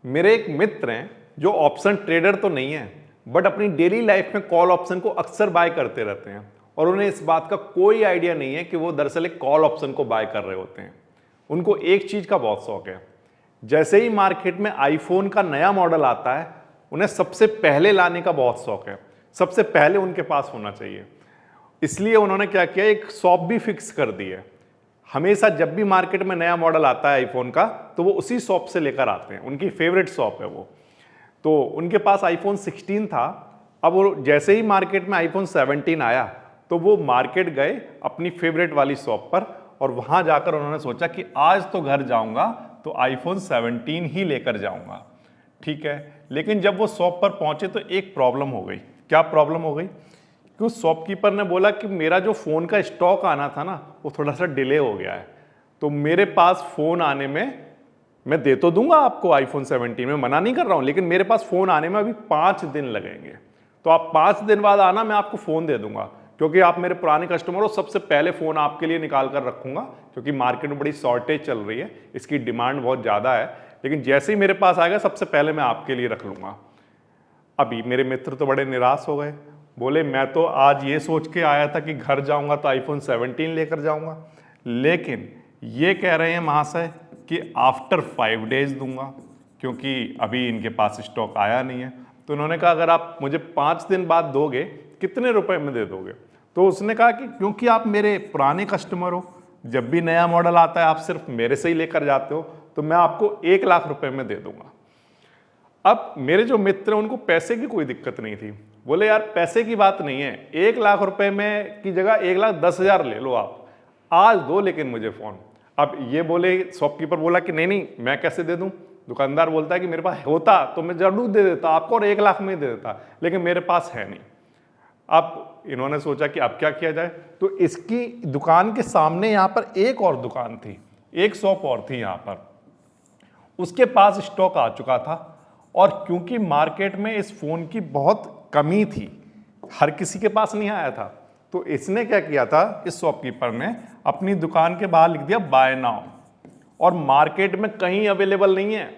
मेरे एक मित्र हैं जो ऑप्शन ट्रेडर तो नहीं है, बट अपनी डेली लाइफ में कॉल ऑप्शन को अक्सर बाय करते रहते हैं और उन्हें इस बात का कोई आइडिया नहीं है कि वो दरअसल एक कॉल ऑप्शन को बाय कर रहे होते हैं। उनको एक चीज का बहुत शौक है, जैसे ही मार्केट में आईफोन का नया मॉडल आता है उन्हें सबसे पहले लाने का बहुत शौक है, सबसे पहले उनके पास होना चाहिए। इसलिए उन्होंने क्या किया, एक शॉप भी फिक्स कर दी है। हमेशा जब भी मार्केट में नया मॉडल आता है आईफोन का तो वो उसी शॉप से लेकर आते हैं, उनकी फेवरेट शॉप है वो। तो उनके पास आईफोन 16 था। अब वो जैसे ही मार्केट में आईफोन 17 आया तो वो मार्केट गए अपनी फेवरेट वाली शॉप पर और वहां जाकर उन्होंने सोचा कि आज तो घर जाऊंगा तो आईफोन 17 ही लेकर जाऊंगा। ठीक है, लेकिन जब वो शॉप पर पहुंचे तो एक प्रॉब्लम हो गई। क्या प्रॉब्लम हो गई कि उस शॉपकीपर ने बोला कि मेरा जो फ़ोन का स्टॉक आना था ना वो थोड़ा सा डिले हो गया है, तो मेरे पास फ़ोन आने में, मैं दे तो दूंगा आपको आईफोन 17, में मना नहीं कर रहा हूं, लेकिन मेरे पास फ़ोन आने में अभी 5 दिन लगेंगे। तो आप 5 दिन बाद आना, मैं आपको फ़ोन दे दूंगा, क्योंकि आप मेरे पुराने कस्टमर हो। सबसे पहले फ़ोन आपके लिए निकाल कर रखूंगा, क्योंकि मार्केट में बड़ी शॉर्टेज चल रही है, इसकी डिमांड बहुत ज़्यादा है। लेकिन जैसे ही मेरे पास आएगा सबसे पहले मैं आपके लिए रख लूँगा। अभी मेरे मित्र तो बड़े निराश हो गए, बोले मैं तो आज ये सोच के आया था कि घर जाऊंगा तो आईफोन 17 लेकर जाऊंगा, लेकिन ये कह रहे हैं महाशय कि आफ्टर 5 डेज दूंगा, क्योंकि अभी इनके पास स्टॉक आया नहीं है। तो उन्होंने कहा अगर आप मुझे 5 दिन बाद दोगे कितने रुपए में दे दोगे? तो उसने कहा कि क्योंकि आप मेरे पुराने कस्टमर हो, जब भी नया मॉडल आता है आप सिर्फ मेरे से ही लेकर जाते हो, तो मैं आपको 1 लाख रुपए में दे दूंगा। अब मेरे जो मित्र हैं उनको पैसे की कोई दिक्कत नहीं थी। बोले यार पैसे की बात नहीं है, 1 लाख रुपए में की जगह 1,10,000 ले लो आप, आज दो लेकिन मुझे फोन। अब ये बोले, शॉपकीपर बोला कि नहीं नहीं मैं कैसे दे दूं। दुकानदार बोलता है कि मेरे पास होता तो मैं जरूर दे देता आपको और 1 लाख में दे देता, लेकिन मेरे पास है नहीं। अब इन्होंने सोचा कि अब क्या किया जाए, तो इसकी दुकान के सामने यहाँ पर एक और दुकान थी, एक शॉप और थी यहाँ पर, उसके पास स्टॉक आ चुका था। और क्योंकि मार्केट में इस फोन की बहुत कमी थी, हर किसी के पास नहीं आया था, तो इसने क्या किया था, इस शॉपकीपर ने अपनी दुकान के बाहर लिख दिया बाय नाउ, और मार्केट में कहीं अवेलेबल नहीं है,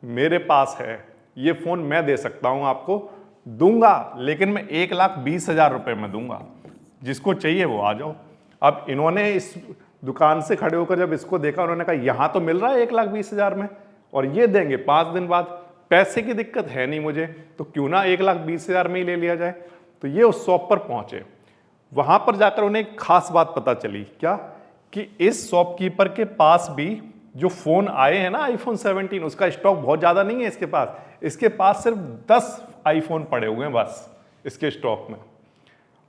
मेरे पास है, ये फोन मैं दे सकता हूं आपको, दूंगा लेकिन मैं 1,20,000 रुपए में दूंगा, जिसको चाहिए वो आ जाओ। अब इन्होंने इस दुकान से खड़े होकर जब इसको देखा, उन्होंने कहा यहां तो मिल रहा है 1,20,000 में और ये देंगे 5 दिन बाद, पैसे की दिक्कत है नहीं मुझे, तो क्यों ना 1,20,000 में ही ले लिया जाए। तो ये उस शॉप पर पहुंचे। वहां पर जाकर उन्हें एक खास बात पता चली, क्या कि इस शॉपकीपर के पास भी जो फोन आए हैं ना आईफोन 17, उसका स्टॉक बहुत ज्यादा नहीं है इसके पास। इसके पास सिर्फ 10 आईफोन पड़े हुए हैं बस इसके स्टॉक में।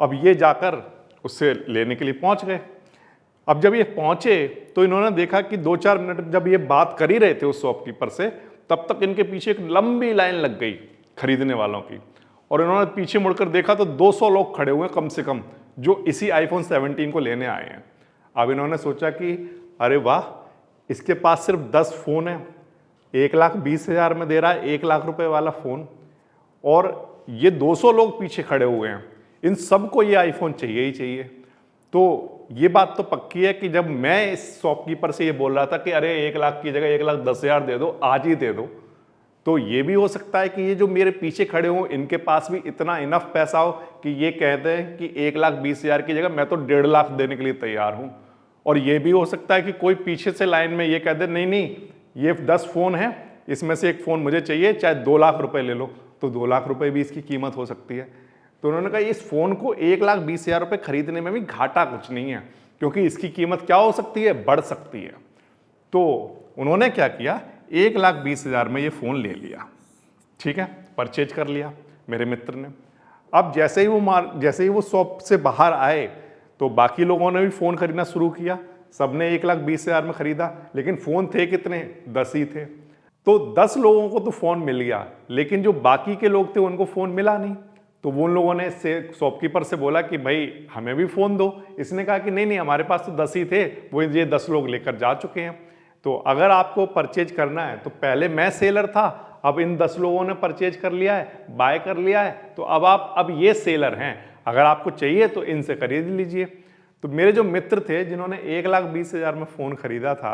अब ये जाकर उससे लेने के लिए पहुंच गए। अब जब ये पहुंचे तो इन्होंने देखा कि 2-4 मिनट जब ये बात कर ही रहे थे उस शॉपकीपर से, तब तक इनके पीछे एक लंबी लाइन लग गई खरीदने वालों की, और इन्होंने पीछे मुड़कर देखा तो 200 लोग खड़े हुए कम से कम, जो इसी आईफोन 17 को लेने आए हैं। अब इन्होंने सोचा कि अरे वाह, इसके पास सिर्फ 10 फोन है, 1,20,000 में दे रहा है 1 लाख रुपए वाला फोन, और ये 200 लोग पीछे खड़े हुए हैं, इन सबको ये आईफोन चाहिए ही चाहिए। तो ये बात तो पक्की है कि जब मैं इस शॉपकीपर से ये बोल रहा था कि अरे 1 लाख की जगह 1,10,000 दे दो, आज ही दे दो, तो ये भी हो सकता है कि ये जो मेरे पीछे खड़े हों इनके पास भी इतना इनफ पैसा हो कि ये कहते हैं कि 1,20,000 की जगह मैं तो 1.5 लाख देने के लिए तैयार हूं। और ये भी हो सकता है कि कोई पीछे से लाइन में ये कह दे नहीं नहीं ये 10 फोन है, इसमें से एक फोन मुझे चाहिए, चाहे 2 लाख रुपए ले लो, तो 2 लाख रुपए भी इसकी कीमत हो सकती है। तो उन्होंने कहा इस फोन को 1,20,000 रुपए खरीदने में भी घाटा कुछ नहीं है, क्योंकि इसकी कीमत क्या हो सकती है, बढ़ सकती है। तो उन्होंने क्या किया, 1,20,000 में ये फोन ले लिया। ठीक है, परचेज कर लिया मेरे मित्र ने। अब जैसे ही वो शॉप से बाहर आए तो बाकी लोगों ने भी फोन खरीदना शुरू किया, सबने 1,20,000 में खरीदा, लेकिन फोन थे कितने, 10 ही थे। तो 10 लोगों को तो फोन मिल गया, लेकिन जो बाकी के लोग थे उनको फोन मिला नहीं। तो वो उन लोगों ने शॉपकीपर से बोला कि भाई हमें भी फोन दो। इसने कहा कि नहीं नहीं हमारे पास तो 10 ही थे, वो ये 10 लोग लेकर जा चुके हैं, तो अगर आपको परचेज करना है तो पहले मैं सेलर था, अब इन 10 लोगों ने परचेज कर लिया है, बाय कर लिया है, तो अब ये सेलर हैं, अगर आपको चाहिए तो इनसे खरीद लीजिए। तो मेरे जो मित्र थे जिन्होंने 1,20,000 में फ़ोन खरीदा था,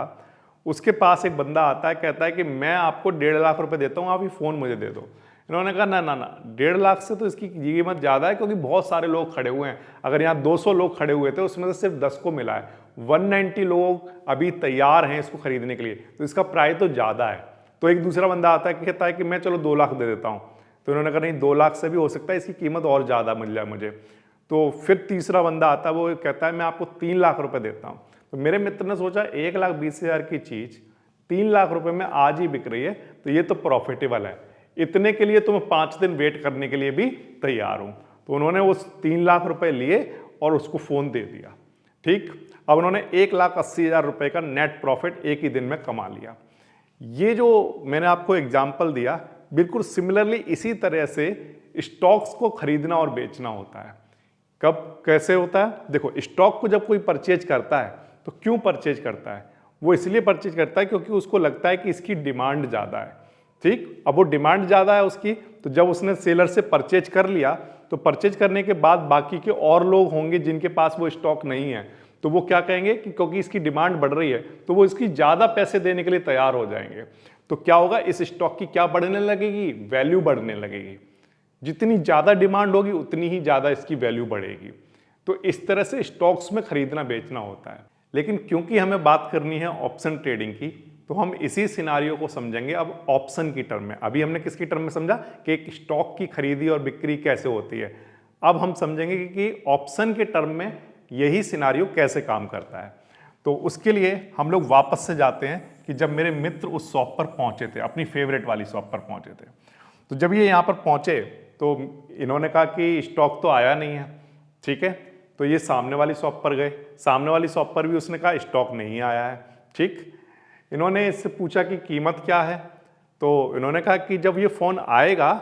उसके पास एक बंदा आता है, कहता है कि मैं आपको 1.5 लाख रुपए देता हूँ, आप ये फ़ोन मुझे दे दो। इन्होंने कहा ना ना ना, 1.5 लाख से तो इसकी कीमत ज़्यादा है, क्योंकि बहुत सारे लोग खड़े हुए हैं। अगर यहाँ 200 लोग खड़े हुए थे, उसमें से सिर्फ 10 को मिला है, 190 लोग अभी तैयार हैं इसको खरीदने के लिए, तो इसका प्राइस तो ज़्यादा है। तो एक दूसरा बंदा आता है, कहता है कि मैं चलो 2 लाख दे देता हूँ। तो इन्होंने कहा नहीं, 2 लाख से भी हो सकता है, इसकी कीमत और ज़्यादा मिल जाए मुझे। तो फिर तीसरा बंदा आता है, वो कहता है मैं आपको 3 लाख रुपए देता हूँ। तो मेरे मित्र ने सोचा 1,20,000 की चीज़ 3 लाख रुपए में आज ही बिक रही है, तो ये तो प्रॉफिटेबल है, इतने के लिए तो मैं 5 दिन वेट करने के लिए भी तैयार हूँ। तो उन्होंने वो 3 लाख रुपए लिए और उसको फ़ोन दे दिया। ठीक, अब उन्होंने 1,80,000 रुपए का नेट प्रॉफिट एक ही दिन में कमा लिया। ये जो मैंने आपको एग्जाम्पल दिया, बिल्कुल सिमिलरली इसी तरह से स्टॉक्स को खरीदना और बेचना होता है। कब कैसे होता है? देखो, स्टॉक को जब कोई परचेज करता है तो क्यों परचेज करता है? वो इसलिए परचेज करता है क्योंकि उसको लगता है कि इसकी डिमांड ज़्यादा है। ठीक, अब वो डिमांड ज़्यादा है उसकी, तो जब उसने सेलर से परचेज कर लिया, तो परचेज करने के बाद बाकी के और लोग होंगे जिनके पास वो स्टॉक नहीं है, तो वो क्या कहेंगे कि क्योंकि इसकी डिमांड बढ़ रही है, तो वो इसकी ज़्यादा पैसे देने के लिए तैयार हो जाएंगे। तो क्या होगा, इस स्टॉक की क्या बढ़ने लगेगी? वैल्यू बढ़ने लगेगी। जितनी ज़्यादा डिमांड होगी उतनी ही ज़्यादा इसकी वैल्यू बढ़ेगी। तो इस तरह से स्टॉक्स में खरीदना बेचना होता है। लेकिन क्योंकि हमें बात करनी है ऑप्शन ट्रेडिंग की, तो हम इसी सिनारियो को समझेंगे अब ऑप्शन की टर्म में। अभी हमने किसकी टर्म में समझा कि एक स्टॉक की खरीदी और बिक्री कैसे होती है। अब हम समझेंगे कि ऑप्शन के टर्म में यही सिनारियो कैसे काम करता है। तो उसके लिए हम लोग वापस से जाते हैं कि जब मेरे मित्र उस शॉप पर पहुंचे थे, अपनी फेवरेट वाली शॉप पर पहुंचे थे। तो जब ये यहाँ पर पहुंचे तो इन्होंने कहा कि स्टॉक तो आया नहीं है। ठीक है, तो ये सामने वाली शॉप पर गए, सामने वाली शॉप पर भी उसने कहा स्टॉक नहीं आया है। ठीक, इन्होंने इससे पूछा कि कीमत क्या है, तो इन्होंने कहा कि जब ये फ़ोन आएगा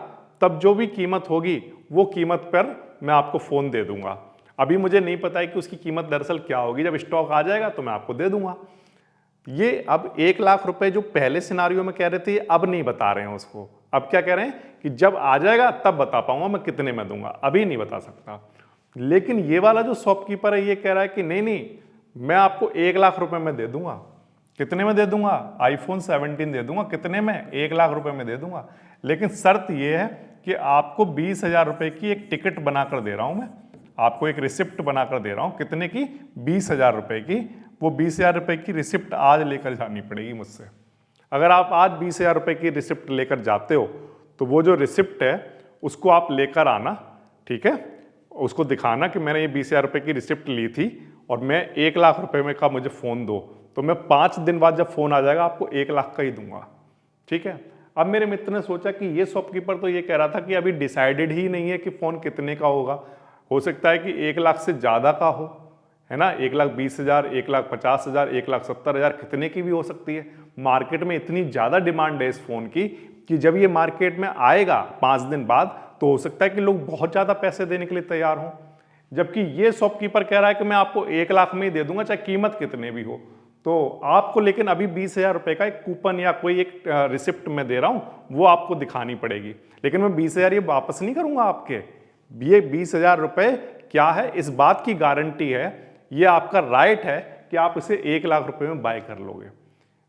तब जो भी कीमत होगी वो कीमत पर मैं आपको फ़ोन दे दूंगा। अभी मुझे नहीं पता है कि उसकी कीमत दरअसल क्या होगी, जब स्टॉक आ जाएगा तो मैं आपको दे दूंगा। ये अब 1 लाख रुपए जो पहले सिनारियो में कह रहे थे, अब नहीं बता रहे हैं उसको। अब क्या कह रहे हैं कि जब आ जाएगा तब बता पाऊंगा मैं कितने में दूंगा, अभी नहीं बता सकता। लेकिन ये वाला जो शॉपकीपर है ये कह रहा है कि नहीं नहीं, मैं आपको 1 लाख रुपए में दे दूंगा। कितने में दे दूंगा? आईफोन 17 दे दूंगा। कितने में? 1 लाख रुपए में दे दूंगा। लेकिन शर्त ये है कि आपको 20,000 रुपए की एक टिकट बनाकर दे रहा हूं मैं, आपको एक रिसिप्ट बनाकर दे रहा हूं। कितने की? 20,000 रुपए की। वो 20,000 रुपए की रिसिप्ट आज लेकर जानी पड़ेगी मुझसे। अगर आप आज 20,000 रुपए की रिसिप्ट लेकर जाते हो तो वो जो रिसिप्ट है उसको आप लेकर आना। ठीक है, उसको दिखाना कि मैंने ये 20,000 रुपए की रिसिप्ट ली थी और मैं 1 लाख रुपए में का मुझे फ़ोन दो, तो मैं 5 दिन बाद जब फ़ोन आ जाएगा आपको 1 लाख का ही दूंगा। ठीक है, अब मेरे मित्र ने सोचा कि ये शॉपकीपर तो ये कह रहा था कि अभी डिसाइडेड ही नहीं है कि फ़ोन कितने का होगा, हो सकता है कि 1 लाख से ज़्यादा का हो, है ना, 1,20,000, 1,50,000, 1,70,000, कितने की भी हो सकती है। मार्केट में इतनी ज़्यादा डिमांड है इस फ़ोन की कि जब ये मार्केट में आएगा 5 दिन बाद तो हो सकता है कि लोग बहुत ज़्यादा पैसे देने के लिए तैयार हों। जबकि ये शॉपकीपर कह रहा है कि मैं आपको 1 लाख में ही दे दूंगा, चाहे कीमत कितने भी हो। तो आपको लेकिन अभी 20,000 रुपए का एक कूपन या कोई एक रिसिप्ट मैं दे रहा हूं, वो आपको दिखानी पड़ेगी। लेकिन मैं 20,000 ये वापस नहीं करूंगा आपके। ये 20,000 रुपए क्या है, इस बात की गारंटी है, ये आपका राइट है कि आप इसे 1 लाख रुपए में बाय कर लोगे।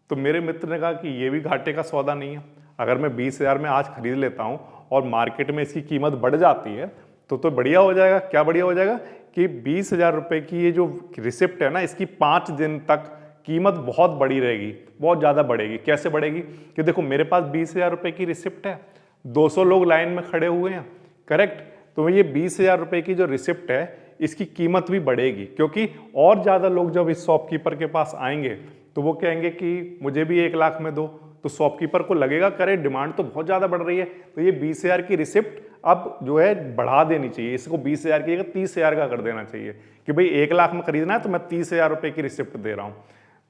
तो मेरे मित्र ने कहा कि ये भी घाटे का सौदा नहीं है। अगर मैं 20,000 में आज खरीद लेता हूं और मार्केट में इसकी कीमत बढ़ जाती है तो बढ़िया हो जाएगा। क्या बढ़िया हो जाएगा कि 20,000 रुपए की ये जो रिसिप्ट है ना, इसकी 5 दिन तक कीमत बहुत बड़ी रहेगी, बहुत ज़्यादा बढ़ेगी। कैसे बढ़ेगी कि देखो मेरे पास 20,000 रुपए की रिसिप्ट है, 200 लोग लाइन में खड़े हुए हैं, करेक्ट। तो ये 20,000 रुपए की जो रिसिप्ट है इसकी कीमत भी बढ़ेगी, क्योंकि और ज़्यादा लोग जब इस शॉपकीपर के पास आएंगे तो वो कहेंगे कि मुझे भी 1 लाख में दो। तो शॉपकीपर को लगेगा करे डिमांड तो बहुत ज़्यादा बढ़ रही है, तो ये 20,000 की रिसिप्ट अब जो है बढ़ा देनी चाहिए, इसको 20,000 की जगह 30,000 का कर देना चाहिए कि भाई 1 लाख में खरीदना है तो मैं 30,000 रुपए की रिसिप्ट दे रहा हूँ।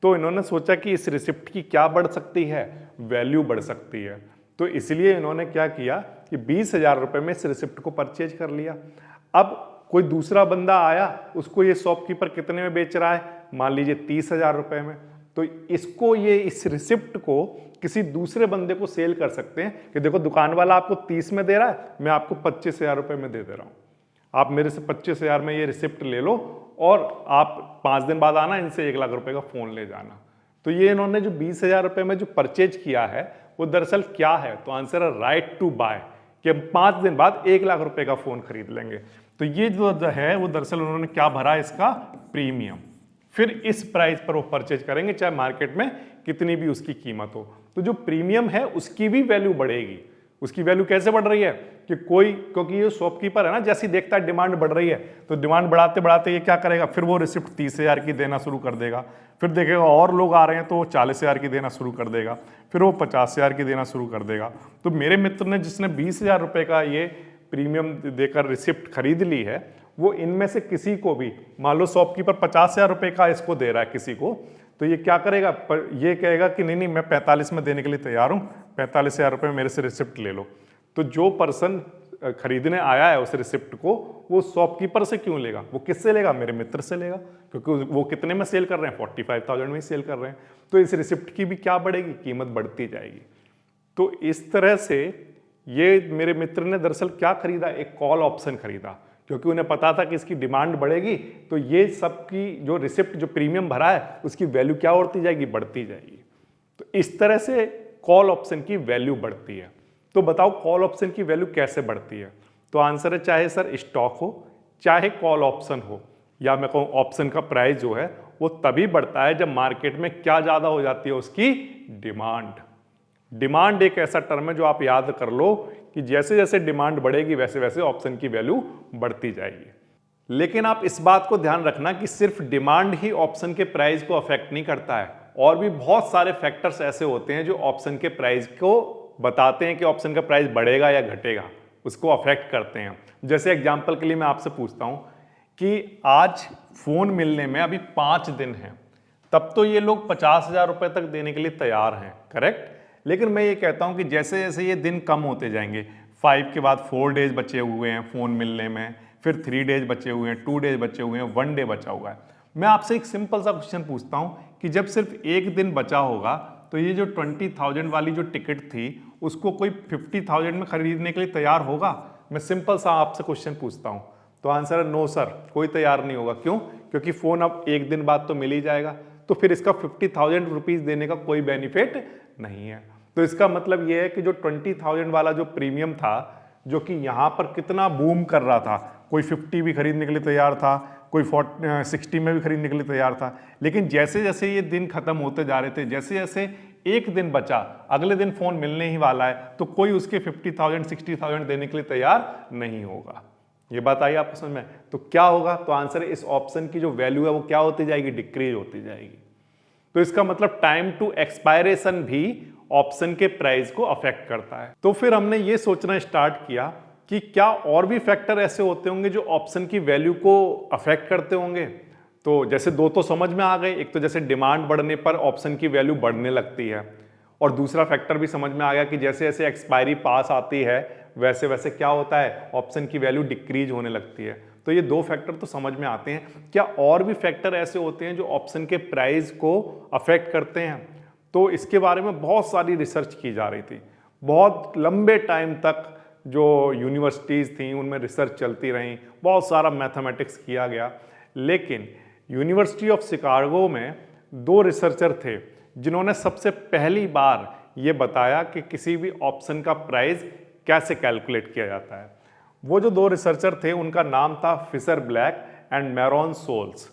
तो इन्होंने सोचा कि इस रिसिप्ट की क्या बढ़ सकती है, वैल्यू बढ़ सकती है। तो इसलिए इन्होंने क्या किया कि 20,000 रुपए में इस रिसिप्ट को परचेज कर लिया। अब कोई दूसरा बंदा आया, उसको ये शॉपकीपर कितने में बेच रहा है, मान लीजिए 30,000 रुपए में। तो इसको ये इस रिसिप्ट को किसी दूसरे बंदे को सेल कर सकते हैं कि देखो दुकान वाला आपको 30 में दे रहा है, मैं आपको 25,000 रुपए में दे दे रहा हूं, आप मेरे से 25,000 में ये रिसिप्ट ले लो और आप 5 दिन बाद आना, इनसे 1 लाख रुपए का फोन ले जाना। तो ये इन्होंने जो 20,000 रुपये में जो परचेज किया है वो दरअसल क्या है, तो आंसर है राइट टू बाय, कि 5 दिन बाद 1 लाख रुपए का फोन खरीद लेंगे। तो ये जो है वो दरअसल उन्होंने क्या भरा, इसका प्रीमियम, फिर इस प्राइस पर वो परचेज करेंगे चाहे मार्केट में कितनी भी उसकी कीमत हो। तो जो प्रीमियम है उसकी भी वैल्यू बढ़ेगी। उसकी वैल्यू कैसे बढ़ रही है कि क्योंकि ये शॉपकीपर है ना, जैसी देखता है डिमांड बढ़ रही है तो डिमांड बढ़ाते बढ़ाते ये क्या करेगा, फिर वो रिसिप्ट 30,000 की देना शुरू कर देगा, फिर देखेगा और लोग आ रहे हैं तो वो 40,000 की देना शुरू कर देगा, फिर वो 50,000 की देना शुरू कर देगा। तो मेरे मित्र ने जिसने 20,000 रुपये का ये प्रीमियम देकर रिसिप्ट खरीद ली है, वो इनमें से किसी को भी, मान लो शॉपकीपर 50,000 रुपये का इसको दे रहा है किसी को, तो ये क्या करेगा, ये कहेगा कि नहीं मैं 45 में देने के लिए तैयार हूँ, 45,000 रुपये मेरे से रिसिप्ट ले लो। तो जो पर्सन खरीदने आया है उस रिसिप्ट को, वो शॉपकीपर से क्यों लेगा, वो किससे लेगा, मेरे मित्र से लेगा, क्योंकि वो कितने में सेल कर रहे हैं, 45,000 में ही सेल कर रहे हैं। तो इस रिसिप्ट की भी क्या बढ़ेगी, कीमत बढ़ती जाएगी। तो इस तरह से ये मेरे मित्र ने दरअसल क्या खरीदा, एक कॉल ऑप्शन खरीदा, क्योंकि उन्हें पता था कि इसकी डिमांड बढ़ेगी, तो ये सब की जो रिसिप्ट जो प्रीमियम भरा है उसकी वैल्यू क्या होती जाएगी, बढ़ती जाएगी। तो इस तरह से कॉल ऑप्शन की वैल्यू बढ़ती है। तो बताओ कॉल ऑप्शन की वैल्यू कैसे बढ़ती है, तो आंसर है चाहे सर स्टॉक हो चाहे कॉल ऑप्शन हो, या मैं कहूँ ऑप्शन का प्राइस जो है वो तभी बढ़ता है जब मार्केट में क्या ज्यादा हो जाती है, उसकी डिमांड। डिमांड एक ऐसा टर्म है जो आप याद कर लो कि जैसे जैसे डिमांड बढ़ेगी वैसे वैसे ऑप्शन की वैल्यू बढ़ती जाएगी। लेकिन आप इस बात को ध्यान रखना कि सिर्फ डिमांड ही ऑप्शन के प्राइस को अफेक्ट नहीं करता है, और भी बहुत सारे फैक्टर्स ऐसे होते हैं जो ऑप्शन के प्राइस को बताते हैं कि ऑप्शन का प्राइस बढ़ेगा या घटेगा, उसको अफेक्ट करते हैं। जैसे एग्जांपल के लिए मैं आपसे पूछता हूं कि आज फोन मिलने में अभी 5 दिन हैं, तब तो ये लोग 50,000 रुपए तक देने के लिए तैयार हैं, करेक्ट। लेकिन मैं ये कहता हूं कि जैसे जैसे ये दिन कम होते जाएंगे, 5 के बाद 4 डेज बचे हुए हैं फोन मिलने में, फिर 3 डेज बचे हुए हैं, 2 डेज बचे हुए हैं, 1 डे बचा हुआ है, मैं आपसे एक सिंपल सा क्वेश्चन पूछता हूं कि जब सिर्फ एक दिन बचा होगा तो ये जो 20,000 वाली जो टिकट थी उसको कोई 50,000 में खरीदने के लिए तैयार होगा? मैं सिंपल सा आपसे क्वेश्चन पूछता हूं, तो आंसर है नो सर, कोई तैयार नहीं होगा। क्यों? क्योंकि फोन अब एक दिन बाद तो मिल ही जाएगा, तो फिर इसका 50,000 रुपीज देने का कोई बेनिफिट नहीं है। तो इसका मतलब यह है कि जो 20,000 वाला जो प्रीमियम था, जो कि यहां पर कितना बूम कर रहा था, कोई 50 भी खरीदने के लिए तैयार था, कोई 60 में भी खरीदने के लिए तैयार था, लेकिन जैसे जैसे ये दिन खत्म होते जा रहे थे, जैसे जैसे एक दिन बचा, अगले दिन फोन मिलने ही वाला है, तो कोई उसके 50,000 60,000 देने के लिए तैयार नहीं होगा। ये बात आई आपको समझ में? तो क्या होगा? तो आंसर है इस ऑप्शन की जो वैल्यू है वो क्या होती जाएगी, डिक्रीज होती जाएगी। तो इसका मतलब टाइम टू एक्सपायरेशन भी ऑप्शन के प्राइस को अफेक्ट करता है। तो फिर हमने ये सोचना स्टार्ट किया कि क्या और भी फैक्टर ऐसे होते होंगे जो ऑप्शन की वैल्यू को अफेक्ट करते होंगे। तो जैसे दो तो समझ में आ गए, एक तो जैसे डिमांड बढ़ने पर ऑप्शन की वैल्यू बढ़ने लगती है, और दूसरा फैक्टर भी समझ में आ गया कि जैसे जैसे एक्सपायरी पास आती है वैसे वैसे क्या होता है, ऑप्शन की वैल्यू डिक्रीज होने लगती है। तो ये दो फैक्टर तो समझ में आते हैं। क्या और भी फैक्टर ऐसे होते हैं जो ऑप्शन के प्राइस को अफेक्ट करते हैं? तो इसके बारे में बहुत सारी रिसर्च की जा रही थी, बहुत लंबे टाइम तक जो यूनिवर्सिटीज़ थी उनमें रिसर्च चलती रही, बहुत सारा मैथमेटिक्स किया गया। लेकिन यूनिवर्सिटी ऑफ शिकागो में 2 रिसर्चर थे जिन्होंने सबसे पहली बार ये बताया कि किसी भी ऑप्शन का प्राइस कैसे कैलकुलेट किया जाता है। वो जो 2 रिसर्चर थे उनका नाम था फिशर ब्लैक एंड मैरोन सोल्स।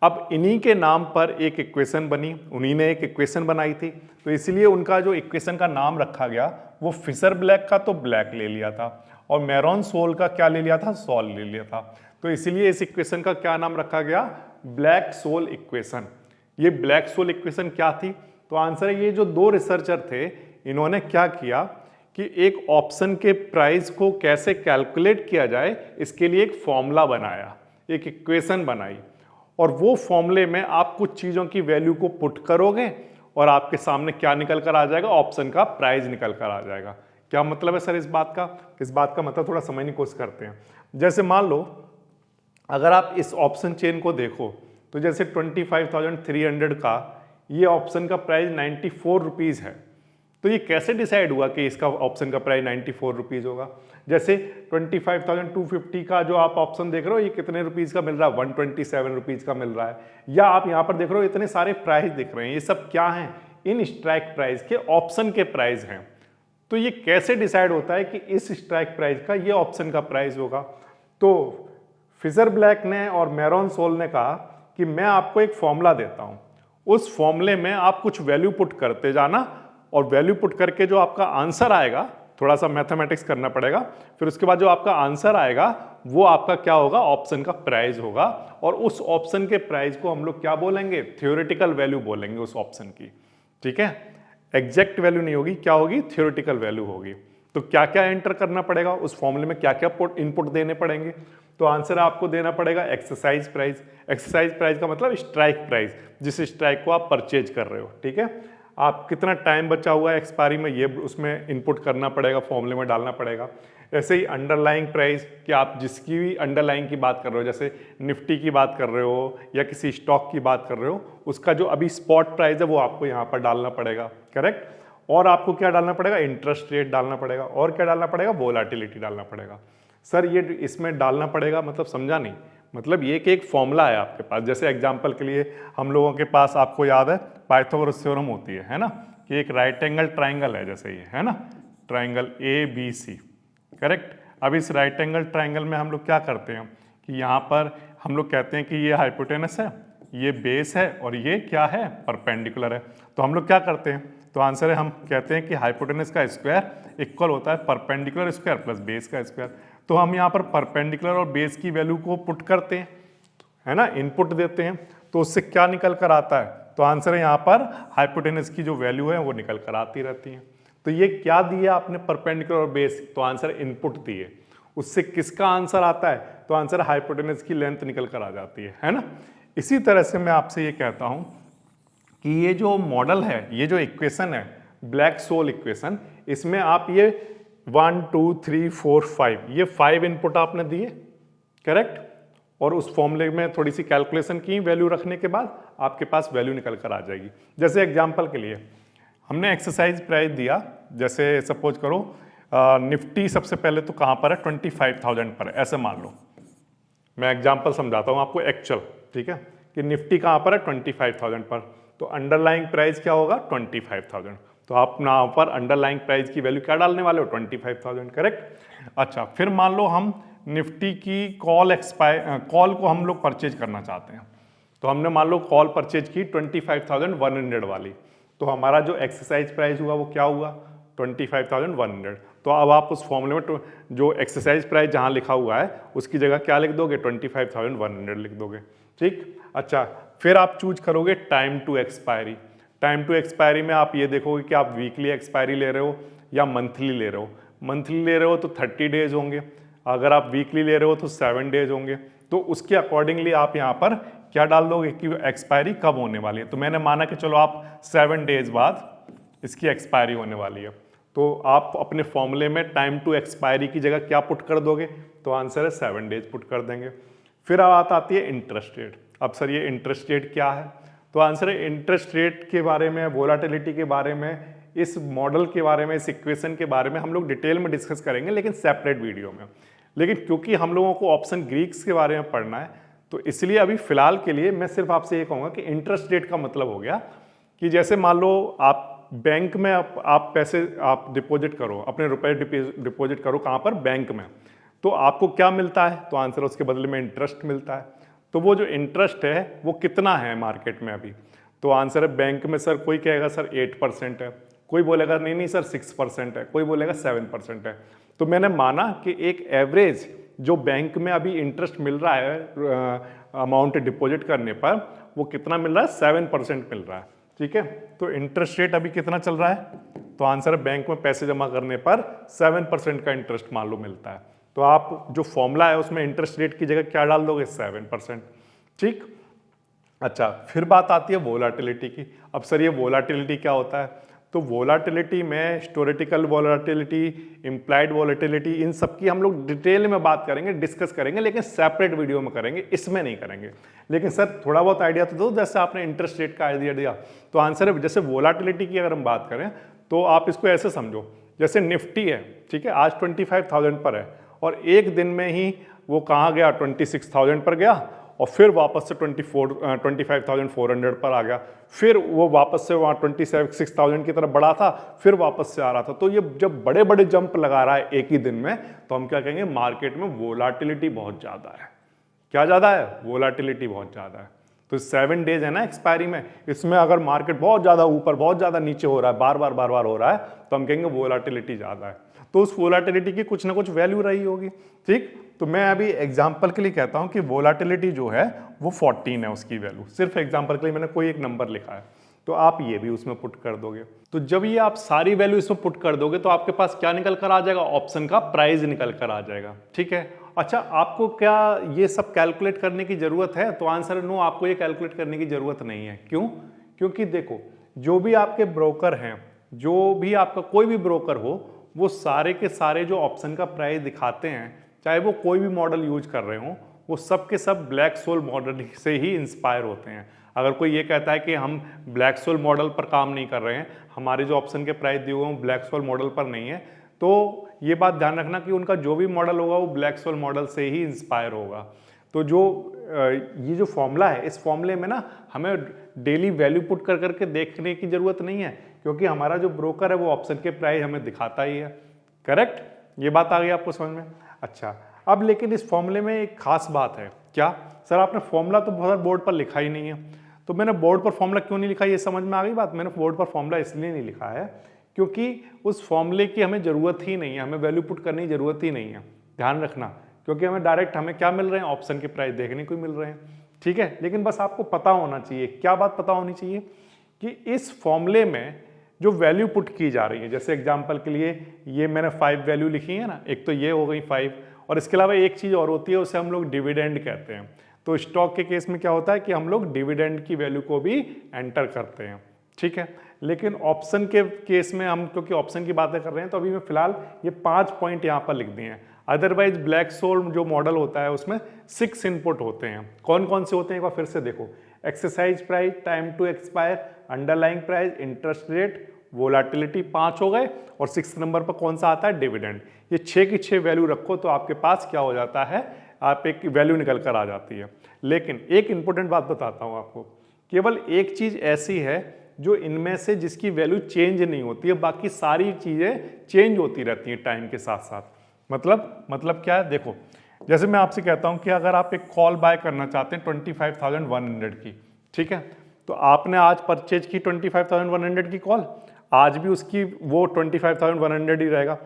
अब इन्हीं के नाम पर एक इक्वेशन बनी, उन्हीं ने एक इक्वेशन बनाई थी, तो इसलिए उनका जो इक्वेशन का नाम रखा गया वो फिशर ब्लैक का तो ब्लैक ले लिया था, और मैरोन सोल का क्या ले लिया था, सोल ले लिया था। तो इसलिए इस इक्वेशन का क्या नाम रखा गया, ब्लैक सोल इक्वेशन। ये ब्लैक सोल इक्वेशन क्या थी? तो आंसर है ये जो 2 रिसर्चर थे इन्होंने क्या किया कि एक ऑप्शन के प्राइस को कैसे कैलकुलेट किया जाए इसके लिए एक फॉर्मूला बनाया, एक इक्वेशन बनाई, और वो फॉर्मूले में आप कुछ चीजों की वैल्यू को पुट करोगे और आपके सामने क्या निकल कर आ जाएगा, ऑप्शन का प्राइस निकल कर आ जाएगा। क्या मतलब है सर इस बात का? इस बात का मतलब थोड़ा समझने की कोशिश करते हैं। जैसे मान लो अगर आप इस ऑप्शन चेन को देखो तो जैसे 25,300 का ये ऑप्शन का प्राइस 94 रुपीज है, तो ये कैसे डिसाइड हुआ कि इसका ऑप्शन का प्राइस 94 रुपीज़ होगा? जैसे 25,250 का जो आप ऑप्शन देख रहे हो, ये कितने रुपीज़ का मिल रहा है? 127 रुपीज़ का मिल रहा है। या आप यहाँ पर देख रहे हो इतने सारे प्राइस दिख रहे हैं, ये सब क्या हैं? इन स्ट्राइक प्राइस के ऑप्शन के प्राइस हैं। तो ये कैसे डिसाइड होता है कि इस स्ट्राइक प्राइस का ये ऑप्शन का प्राइस होगा? तो फिशर ब्लैक ने और मेरॉन सोल ने कहा कि मैं आपको एक फॉर्मूला देता हूं, उस फॉर्मूले में आप कुछ वैल्यू पुट करते जाना और वैल्यू पुट करके जो आपका आंसर आएगा, थोड़ा सा मैथमेटिक्स करना पड़ेगा, फिर उसके बाद जो आपका आंसर आएगा वो आपका क्या होगा? ऑप्शन का प्राइस होगा। और उस ऑप्शन के प्राइस को हम लोग क्या बोलेंगे? थ्योरेटिकल वैल्यू बोलेंगे उस ऑप्शन की। ठीक है, एग्जैक्ट वैल्यू नहीं होगी, क्या होगी? थ्योरेटिकल वैल्यू होगी। तो क्या क्या एंटर करना पड़ेगा उस फॉर्मूले में, क्या क्या इनपुट देने पड़ेंगे? तो आंसर आपको देना पड़ेगा एक्सरसाइज प्राइस। एक्सरसाइज प्राइस का मतलब स्ट्राइक प्राइस, जिस स्ट्राइक को आप परचेज कर रहे हो। ठीक है, आप कितना टाइम बचा हुआ है एक्सपायरी में, ये उसमें इनपुट करना पड़ेगा, फॉर्मूले में डालना पड़ेगा। ऐसे ही अंडरलाइंग प्राइस, कि आप जिसकी भी अंडरलाइंग की बात कर रहे हो, जैसे निफ्टी की बात कर रहे हो या किसी स्टॉक की बात कर रहे हो, उसका जो अभी स्पॉट प्राइस है वो आपको यहाँ पर डालना पड़ेगा। करेक्ट। और आपको क्या डालना पड़ेगा? इंटरेस्ट रेट डालना पड़ेगा। और क्या डालना पड़ेगा? वोलाटिलिटी डालना पड़ेगा। सर ये इसमें डालना पड़ेगा मतलब समझा नहीं? मतलब ये कि एक फॉर्मूला है आपके पास, जैसे एग्जांपल के लिए हम लोगों के पास, आपको याद है पाइथागोरस थ्योरम होती है ना, कि एक राइट एंगल ट्राइंगल है, जैसे ये है ना, ट्राइंगल ABC। करेक्ट। अब इस राइट एंगल ट्राइंगल में हम लोग क्या करते हैं कि यहाँ पर हम लोग कहते हैं कि ये हाइपोटेनस है, ये बेस है और ये क्या है? परपेंडिकुलर है। तो हम लोग क्या करते हैं? तो आंसर है, हम कहते हैं कि हाइपोटेनस का स्क्वायर इक्वल होता है परपेंडिकुलर स्क्वायर प्लस बेस का स्क्वायर। तो हम यहाँ पर परपेंडिकुलर और बेस की वैल्यू को पुट करते हैं, है ना, इनपुट देते हैं, तो उससे क्या निकल कर आता है? तो आंसर है यहाँ पर हाइपोटेनस की जो वैल्यू है वो निकल कर आती रहती है। तो ये क्या दिया आपने? परपेंडिकुलर और बेस, तो आंसर इनपुट दिए, उससे किसका आंसर आता है? तो आंसर हाइपोटेनस की लेंथ निकल कर आ जाती है ना। इसी तरह से मैं आपसे ये कहता हूं कि ये जो मॉडल है, ये जो इक्वेशन है ब्लैक सोल इक्वेशन, इसमें आप ये 1 2 3 4 5 ये 5 इनपुट आपने दिए। करेक्ट। और उस फॉर्मूले में थोड़ी सी कैलकुलेशन की, वैल्यू रखने के बाद आपके पास वैल्यू निकल कर आ जाएगी। जैसे एग्जांपल के लिए हमने एक्सरसाइज प्राइस दिया, जैसे सपोज करो निफ्टी सबसे पहले तो कहाँ पर है? 25,000 पर है, ऐसे मान लो। मैं एग्जांपल समझाता हूँ आपको एक्चुअल। ठीक है, कि निफ्टी कहाँ पर है? 25,000 पर। तो अंडरलाइंग प्राइस क्या होगा? 25,000। तो आप यहाँ पर अंडरलाइंग प्राइस की वैल्यू क्या डालने वाले हो? 25,000। करेक्ट। अच्छा, फिर मान लो हम निफ्टी की कॉल को हम लोग परचेज करना चाहते हैं, तो हमने मान लो कॉल परचेज की 25,100 वाली, तो हमारा जो एक्सरसाइज प्राइस हुआ वो क्या हुआ? 25,100। तो अब आप उस फॉर्मूले में जो एक्सरसाइज प्राइस जहाँ लिखा हुआ है उसकी जगह क्या लिख दोगे? 25,100 लिख दोगे। ठीक। अच्छा, फिर आप चूज करोगे time to expiry. Time to expiry में आप ये देखोगे कि आप वीकली एक्सपायरी ले रहे हो या मंथली ले रहे हो। मंथली ले रहे हो तो 30 डेज होंगे, अगर आप वीकली ले रहे हो तो 7 डेज होंगे। तो उसके अकॉर्डिंगली आप यहाँ पर क्या डाल दोगे कि एक्सपायरी कब होने वाली है। तो मैंने माना कि चलो आप 7 डेज बाद इसकी एक्सपायरी होने वाली है, तो आप अपने फॉर्मूले में टाइम टू एक्सपायरी की जगह क्या पुट कर दोगे? तो आंसर है 7 डेज पुट कर देंगे। फिर बात आती है इंटरेस्ट रेट। अब सर ये इंटरेस्ट रेट क्या है? तो आंसर है इंटरेस्ट रेट के बारे में, वोलाटिलिटी के बारे में, इस मॉडल के बारे में, इस इक्वेशन के बारे में हम लोग डिटेल में डिस्कस करेंगे, लेकिन सेपरेट वीडियो में। लेकिन क्योंकि हम लोगों को ऑप्शन ग्रीक्स के बारे में पढ़ना है, तो इसलिए अभी फिलहाल के लिए मैं सिर्फ आपसे ये कहूँगा कि इंटरेस्ट रेट का मतलब हो गया कि जैसे मान लो आप बैंक में आप पैसे आप डिपॉजिट करो, अपने रुपए डिपॉजिट करो, कहाँ पर? बैंक में। तो आपको क्या मिलता है? तो आंसर उसके बदले में इंटरेस्ट मिलता है। तो वो जो इंटरेस्ट है वो कितना है मार्केट में अभी? तो आंसर है बैंक में सर कोई कहेगा सर 8% है, कोई बोलेगा नहीं नहीं सर 6% है, कोई बोलेगा 7% है। तो मैंने माना कि एक एवरेज जो बैंक में अभी इंटरेस्ट मिल रहा है अमाउंट डिपॉजिट करने पर, वो कितना मिल रहा है? 7% मिल रहा है। ठीक है, तो इंटरेस्ट रेट अभी कितना चल रहा है? तो आंसर है बैंक में पैसे जमा करने पर 7% का इंटरेस्ट मान लो मिलता है। तो आप जो फॉर्मूला है उसमें इंटरेस्ट रेट की जगह क्या डाल दोगे? 7%। ठीक। अच्छा, फिर बात आती है वोलाटिलिटी की। अब सर ये वोलाटिलिटी क्या होता है? तो वोलाटिलिटी में हिस्टोरिकल वोलाटिलिटी, इम्प्लाइड वोलाटिलिटी, इन सब की हम लोग डिटेल में बात करेंगे, डिस्कस करेंगे, लेकिन सेपरेट वीडियो में करेंगे, इसमें नहीं करेंगे। लेकिन सर थोड़ा बहुत आइडिया तो दो, जैसे आपने इंटरेस्ट रेट का आइडिया दिया। तो आंसर है, जैसे वोलाटिलिटी की अगर हम बात करें तो आप इसको ऐसे समझो, जैसे निफ्टी है, ठीक है, आज 25,000 पर है और एक दिन में ही वो कहाँ गया, 26,000 पर गया और फिर वापस से 25,400 पर आ गया, फिर वो वापस से वहाँ 26,000 की तरफ बढ़ा था, फिर वापस से आ रहा था। तो ये जब बड़े बड़े जंप लगा रहा है एक ही दिन में, तो हम क्या कहेंगे, मार्केट में वोलाटिलिटी बहुत ज़्यादा है। क्या ज़्यादा है? वोलाटिलिटी बहुत ज़्यादा है। तो 7 डेज है ना एक्सपायरी में, इसमें अगर मार्केट बहुत ज़्यादा ऊपर बहुत ज़्यादा नीचे हो रहा है, बार बार हो रहा है, तो हम कहेंगे वोलाटिलिटी ज़्यादा है। तो उस वोलाटिलिटी की कुछ ना कुछ वैल्यू रही होगी, ठीक। तो मैं अभी एग्जांपल के लिए कहता हूं कि वोलाटिलिटी जो है वो 14 है उसकी वैल्यू, सिर्फ एग्जांपल के लिए मैंने कोई एक नंबर लिखा है, तो आप ये भी उसमें पुट कर दोगे। तो जब ये आप सारी वैल्यू इसमें पुट कर दोगे तो आपके पास क्या निकल कर आ जाएगा, ऑप्शन का प्राइस निकल कर आ जाएगा, ठीक है। अच्छा, आपको क्या ये सब कैलकुलेट करने की जरूरत है? तो आंसर नो, आपको ये कैलकुलेट करने की जरूरत नहीं है। क्यों? क्योंकि देखो, जो भी आपके ब्रोकर हैं, जो भी आपका कोई भी ब्रोकर हो, वो सारे के सारे जो ऑप्शन का प्राइस दिखाते हैं, चाहे वो कोई भी मॉडल यूज कर रहे हो, वो सब के सब ब्लैक सोल मॉडल से ही इंस्पायर होते हैं। अगर कोई ये कहता है कि हम ब्लैक सोल मॉडल पर काम नहीं कर रहे हैं, हमारे जो ऑप्शन के प्राइस दिए हुए हैं ब्लैक सोल मॉडल पर नहीं है, तो ये बात ध्यान रखना कि उनका जो भी मॉडल होगा वो ब्लैक सोल मॉडल से ही इंस्पायर होगा। तो जो ये जो फॉर्मूला है, इस फॉर्मूले में ना हमें डेली वैल्यू पुट कर करके देखने की जरूरत नहीं है, क्योंकि हमारा जो ब्रोकर है वो ऑप्शन के प्राइस हमें दिखाता ही है। करेक्ट? ये बात आ गई आपको समझ में? अच्छा, अब लेकिन इस फॉर्मूले में एक खास बात है। क्या सर, आपने फॉर्मूला तो बहुत बोर्ड पर लिखा ही नहीं है। तो मैंने बोर्ड पर फॉर्मूला क्यों नहीं लिखा, ये समझ में आ गई बात। मैंने बोर्ड पर फॉर्मूला इसलिए नहीं लिखा है क्योंकि उस फॉर्मूले की हमें जरूरत ही नहीं है, हमें वैल्यू पुट करने की जरूरत ही नहीं है। ध्यान रखना, क्योंकि हमें डायरेक्ट हमें क्या मिल रहे हैं, ऑप्शन के प्राइस देखने को मिल रहे हैं, ठीक है। लेकिन बस आपको पता होना चाहिए, क्या बात पता होनी चाहिए, कि इस फॉर्मूले में जो वैल्यू पुट की जा रही है, जैसे एग्जांपल के लिए ये मैंने 5 वैल्यू लिखी है ना, एक तो ये हो गई 5, और इसके अलावा एक चीज़ और होती है, उसे हम लोग डिविडेंड कहते हैं। तो स्टॉक के केस में क्या होता है कि हम लोग डिविडेंड की वैल्यू को भी एंटर करते हैं, ठीक है। लेकिन ऑप्शन के केस में हम क्योंकि ऑप्शन की बातें कर रहे हैं, तो अभी मैं फिलहाल ये 5 पॉइंट यहाँ पर लिख दिए हैं। अदरवाइज ब्लैक सोल जो मॉडल होता है उसमें 6 इनपुट होते हैं। कौन कौन से होते हैं एक बार फिर से देखो, exercise price, time to expire, underlying price, interest rate, volatility, 5 हो गए, और 6 नंबर पर कौन सा आता है, डिविडेंड। ये 6 की 6 वैल्यू रखो तो आपके पास क्या हो जाता है, आप एक वैल्यू निकल कर आ जाती है। लेकिन एक इंपॉर्टेंट बात बताता हूं आपको, केवल एक चीज ऐसी है जो इनमें से जिसकी वैल्यू चेंज नहीं होती है, बाकी सारी चीजें चेंज होती रहती हैं टाइम के साथ साथ। मतलब क्या है, देखो जैसे मैं आपसे कहता हूं कि अगर आप एक कॉल बाय करना चाहते हैं 25,100 की, ठीक है, तो आपने आज परचेज की 25,100 की कॉल, आज भी उसकी वो 25,100 ही रहेगा।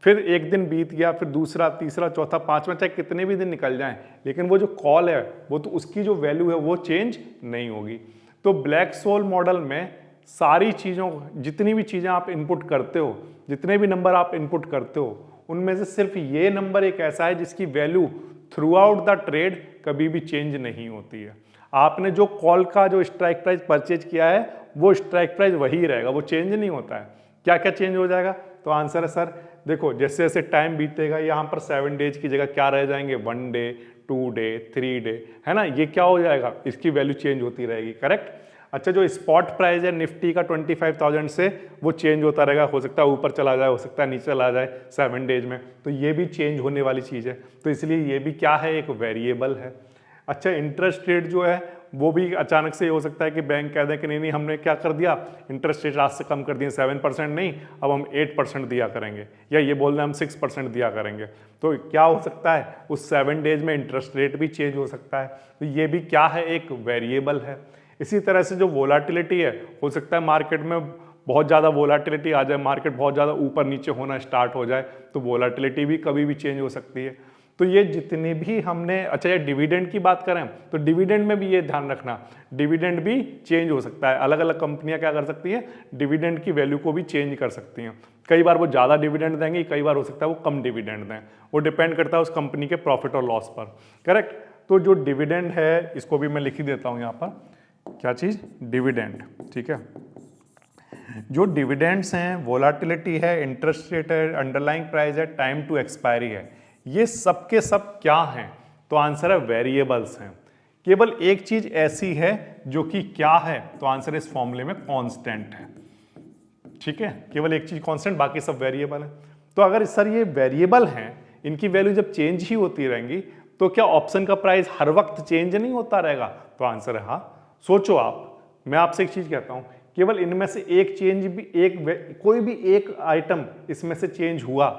फिर एक दिन बीत गया, फिर दूसरा, तीसरा, चौथा, पांचवा, चाहे कितने भी दिन निकल जाएं, लेकिन वो जो कॉल है वो तो उसकी जो वैल्यू है वो चेंज नहीं होगी। तो ब्लैक सोल मॉडल में सारी चीज़ों, जितनी भी चीज़ें आप इनपुट करते हो, जितने भी नंबर आप इनपुट करते हो, उनमें से सिर्फ ये नंबर एक ऐसा है जिसकी value through out the trade कभी भी चेंज नहीं होती है। आपने जो कॉल का जो स्ट्राइक प्राइस परचेज किया है वो स्ट्राइक प्राइस वही रहेगा, वो चेंज नहीं होता है। क्या क्या चेंज हो जाएगा? तो आंसर है सर देखो, जैसे जैसे टाइम बीतेगा यहाँ पर 7 डेज की जगह क्या रह जाएंगे, 1 डे, 2 डे, 3 डे, है ना, ये क्या हो जाएगा, इसकी वैल्यू चेंज होती रहेगी। करेक्ट? अच्छा, जो स्पॉट प्राइस है निफ्टी का 25,000 से, वो चेंज होता रहेगा, हो सकता है ऊपर चला जाए, हो सकता है नीचे चला जाए 7 डेज में, तो ये भी चेंज होने वाली चीज़ है। तो इसलिए ये भी क्या है, एक वेरिएबल है। अच्छा, इंटरेस्ट रेट जो है वो भी अचानक से हो सकता है कि बैंक कह दें कि नहीं हमने क्या कर दिया, इंटरेस्ट रेट आज से कम कर दिए, 7% नहीं, अब हम 8% दिया करेंगे, या ये बोल रहे हैं हम 6% दिया करेंगे। तो क्या हो सकता है, उस 7 डेज में इंटरेस्ट रेट भी चेंज हो सकता है। तो ये भी क्या है, एक वेरिएबल है। इसी तरह से जो वोलाटिलिटी है, हो सकता है मार्केट में बहुत ज़्यादा वोलाटिलिटी आ जाए, मार्केट बहुत ज़्यादा ऊपर नीचे होना स्टार्ट हो जाए, तो वोलाटिलिटी भी कभी भी चेंज हो सकती है। तो ये जितने भी हमने, अच्छा ये डिविडेंड की बात करें तो डिविडेंड में भी ये ध्यान रखना, डिविडेंड भी चेंज हो सकता है। अलग अलग कंपनियां क्या कर सकती हैं, डिविडेंड की वैल्यू को भी चेंज कर सकती हैं। कई बार वो ज़्यादा डिविडेंड देंगे, कई बार हो सकता है वो कम डिविडेंड दें, वो डिपेंड करता है उस कंपनी के प्रॉफिट और लॉस पर। करेक्ट? तो जो डिविडेंड है, इसको भी मैं लिख ही देता हूँ यहाँ पर, क्या चीज़, डिविडेंड, ठीक है। जो डिविडेंड्स हैं, वोलाटिलिटी है, इंटरेस्ट रेट है, अंडरलाइंग प्राइस है, टाइम टू एक्सपायरी है, ये सब के सब क्या हैं? तो आंसर है वेरिएबल्स हैं। केवल एक चीज ऐसी है जो कि क्या है, तो आंसर इस फॉर्मूले में कांस्टेंट है। ठीक है, केवल एक चीज कांस्टेंट, बाकी सब वेरिएबल है। तो अगर सर ये वेरिएबल हैं, इनकी वैल्यू जब चेंज ही होती रहेंगी तो क्या ऑप्शन का प्राइस हर वक्त चेंज नहीं होता रहेगा? तो आंसर है हाँ। सोचो आप, मैं आपसे एक चीज कहता हूं, केवल इनमें से एक चेंज भी, कोई भी एक आइटम इसमें से चेंज हुआ,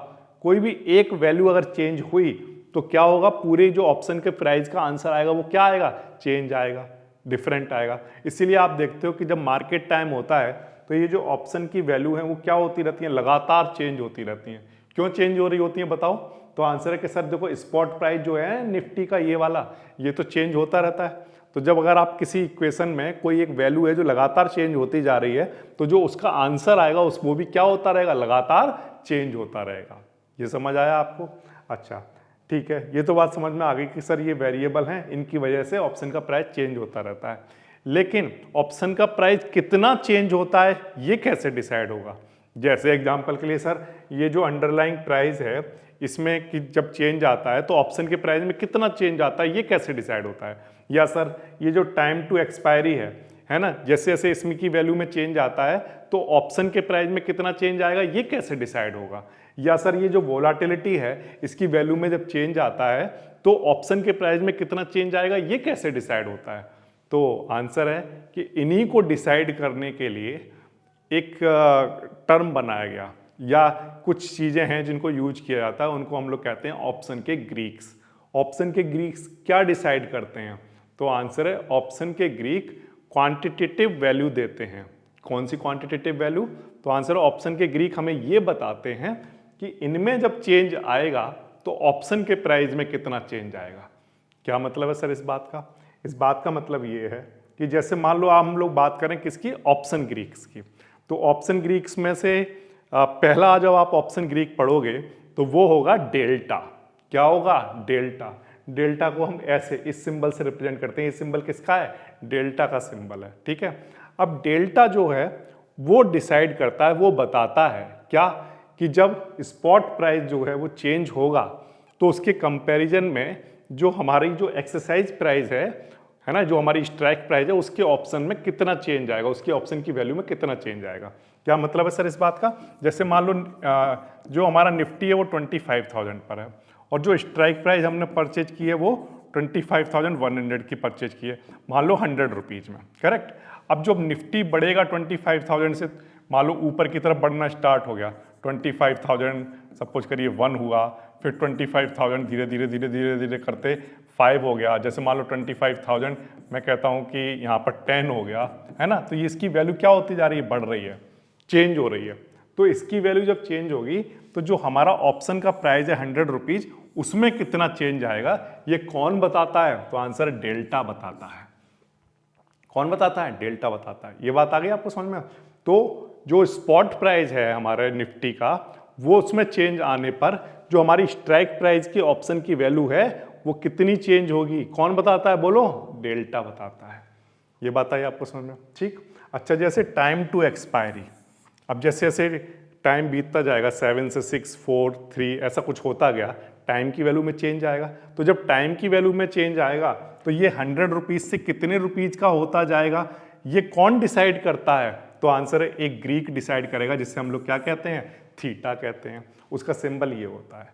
कोई भी एक वैल्यू अगर चेंज हुई तो क्या होगा? पूरे जो ऑप्शन के प्राइस का आंसर आएगा वो क्या आएगा? चेंज आएगा, डिफरेंट आएगा। इसीलिए आप देखते हो कि जब मार्केट टाइम होता है तो ये जो ऑप्शन की वैल्यू है वो क्या होती रहती है? लगातार चेंज होती रहती है। क्यों चेंज हो रही होती है बताओ? तो आंसर है कि सर देखो, स्पॉट प्राइस जो है निफ्टी का ये वाला, ये तो चेंज होता रहता है। तो जब अगर आप किसी इक्वेशन में कोई एक वैल्यू है जो लगातार चेंज होती जा रही है, तो जो उसका आंसर आएगा वो भी क्या होता रहेगा? लगातार चेंज होता रहेगा। ये समझ आया आपको? अच्छा ठीक है, ये तो बात समझ में आ गई कि सर ये वेरिएबल हैं, इनकी वजह से ऑप्शन का प्राइस चेंज होता रहता है। लेकिन ऑप्शन का प्राइस कितना चेंज होता है ये कैसे डिसाइड होगा? जैसे एग्जांपल के लिए सर, ये जो अंडरलाइंग प्राइस है इसमें कि जब चेंज आता है तो ऑप्शन के प्राइस में कितना चेंज आता है ये कैसे डिसाइड होता है? या सर ये जो टाइम टू एक्सपायरी है ना, जैसे जैसे इसमें की वैल्यू में चेंज आता है तो ऑप्शन के प्राइस में कितना चेंज आएगा ये कैसे डिसाइड होगा? या सर ये जो वोलाटिलिटी है इसकी वैल्यू में जब चेंज आता है तो ऑप्शन के प्राइस में कितना चेंज आएगा ये कैसे डिसाइड होता है? तो आंसर है कि इन्हीं को डिसाइड करने के लिए एक टर्म बनाया गया, या कुछ चीजें हैं जिनको यूज किया जाता है, उनको हम लोग कहते हैं ऑप्शन के ग्रीक्स। ऑप्शन के ग्रीक्स क्या डिसाइड करते हैं? तो आंसर है ऑप्शन के ग्रीक क्वांटिटेटिव वैल्यू देते हैं। कौन सी क्वांटिटेटिव वैल्यू? तो आंसर ऑप्शन के ग्रीक हमें ये बताते हैं कि इनमें जब चेंज आएगा तो ऑप्शन के प्राइस में कितना चेंज आएगा। क्या मतलब है सर इस बात का? इस बात का मतलब ये है कि जैसे मान लो हम लोग बात करें किसकी? ऑप्शन ग्रीक्स की। तो ऑप्शन ग्रीक्स में से पहला जब आप ऑप्शन ग्रीक पढ़ोगे तो वो होगा डेल्टा। क्या होगा? डेल्टा। डेल्टा को हम ऐसे इस सिंबल से रिप्रेजेंट करते हैं। ये सिंबल किसका है? डेल्टा का सिंबल है, ठीक है। अब डेल्टा जो है वो डिसाइड करता है, वो बताता है क्या? कि जब स्पॉट प्राइस जो है वो चेंज होगा तो उसके कंपैरिजन में जो हमारी जो एक्सरसाइज प्राइस है ना, जो हमारी स्ट्राइक प्राइस है, उसके ऑप्शन में कितना चेंज आएगा, उसकी ऑप्शन की वैल्यू में कितना चेंज आएगा। क्या मतलब है सर इस बात का? जैसे मान लो जो हमारा निफ्टी है वो 25,000 पर है और जो स्ट्राइक प्राइस हमने परचेज की है वो 25,100 की परचेज की है, मान लो 100 रुपीज में, करेक्ट। अब जब निफ्टी बढ़ेगा 25,000 से, मान लो ऊपर की तरफ बढ़ना स्टार्ट हो गया, 25,000 सपोज करिए 1 हुआ, फिर 25,000 धीरे धीरे धीरे धीरे धीरे करते 5 हो गया, जैसे मान लो 25,000 मैं कहता हूँ कि यहाँ पर 10 हो गया, है ना। तो ये इसकी वैल्यू क्या होती जा रही है? बढ़ रही है, चेंज हो रही है। तो इसकी वैल्यू जब चेंज होगी तो जो हमारा ऑप्शन का प्राइस है 100 रुपीज, उसमें कितना चेंज आएगा ये कौन बताता है? तो आंसर डेल्टा बताता है। कौन बताता है? डेल्टा बताता है। ये बात आ गई आपको समझ में? तो जो स्पॉट प्राइस है हमारे निफ्टी का, वो उसमें चेंज आने पर जो हमारी स्ट्राइक प्राइस की ऑप्शन की वैल्यू है वो कितनी चेंज होगी, कौन बताता है? बोलो, डेल्टा बताता है। ये बात आई आपको समझ में? ठीक। अच्छा, जैसे टाइम टू एक्सपायरी, अब जैसे जैसे टाइम बीतता जाएगा 7 से 6 4 3 ऐसा कुछ होता गया, टाइम की वैल्यू में चेंज आएगा। तो जब टाइम की वैल्यू में चेंज आएगा तो ये 100 रुपीज से कितने रुपीज का होता जाएगा, ये कौन डिसाइड करता है? तो आंसर है एक ग्रीक डिसाइड करेगा, जिससे हम लोग क्या कहते हैं? थीटा कहते हैं। उसका सिंबल ये होता है,